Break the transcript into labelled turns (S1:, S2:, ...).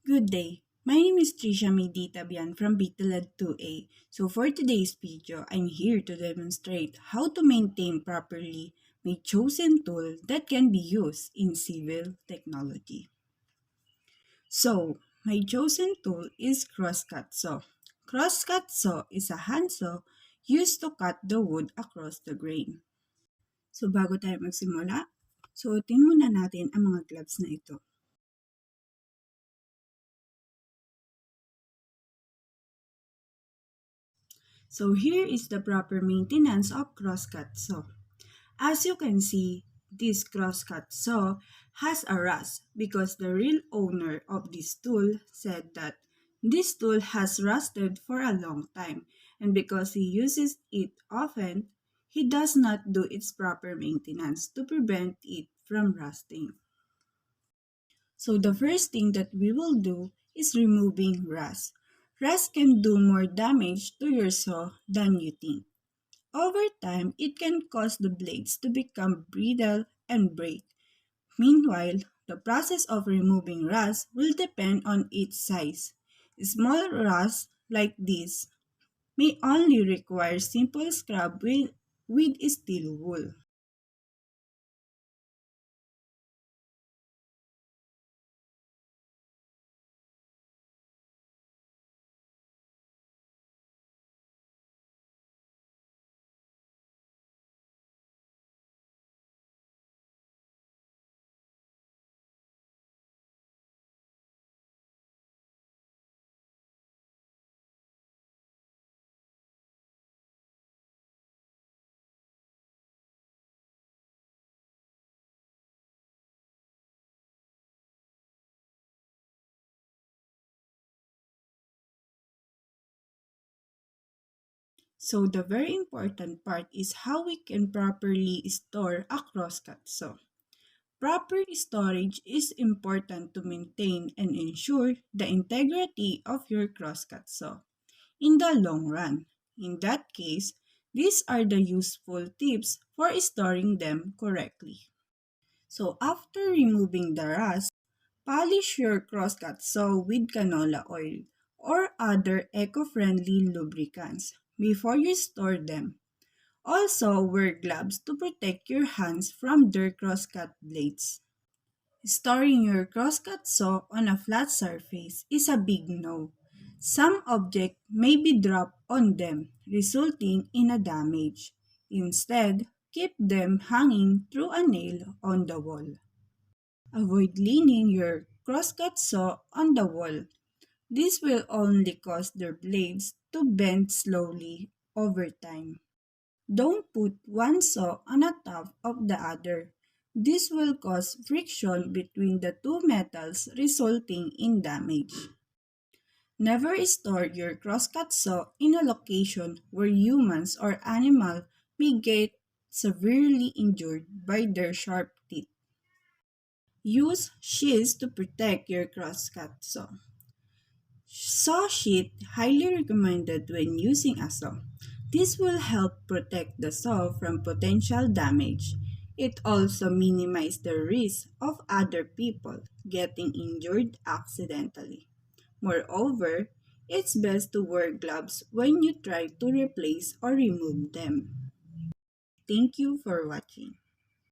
S1: Good day. My name is Trisha Medita Bian from Bitalad 2A. So for today's video, I'm here to demonstrate how to maintain properly my chosen tool that can be used in civil technology. So, my chosen tool is crosscut saw. Crosscut saw is a handsaw used to cut the wood across the grain. So bago tayo magsimula, suotin muna natin ang mga gloves na ito. So here is the proper maintenance of crosscut saw. As you can see, this crosscut saw has a rust because the real owner of this tool said that this tool has rusted for a long time, and because he uses it often, he does not do its proper maintenance to prevent it from rusting. So the first thing that we will do is removing rust. Rust can do more damage to your saw than you think. Over time, it can cause the blades to become brittle and break. Meanwhile, the process of removing rust will depend on its size. Small rust like this may only require simple scrub with steel wool. So the very important part is how we can properly store a crosscut saw. Proper storage is important to maintain and ensure the integrity of your crosscut saw in the long run. In that case, these are the useful tips for storing them correctly. So after removing the rust, polish your crosscut saw with canola oil or other eco-friendly lubricants before you store them. Also, wear gloves to protect your hands from their crosscut blades. Storing your crosscut saw on a flat surface is a big no. Some object may be dropped on them, resulting in a damage. Instead, keep them hanging through a nail on the wall. Avoid leaning your crosscut saw on the wall. This will only cause their blades to bend slowly over time. Don't put one saw on a top of the other. This will cause friction between the two metals, resulting in damage. Never store your crosscut saw in a location where humans or animals may get severely injured by their sharp teeth. Use sheaths to protect your crosscut saw. Saw sheath highly recommended when using a saw. This will help protect the saw from potential damage. It also minimizes the risk of other people getting injured accidentally. Moreover, it's best to wear gloves when you try to replace or remove them. Thank you for watching.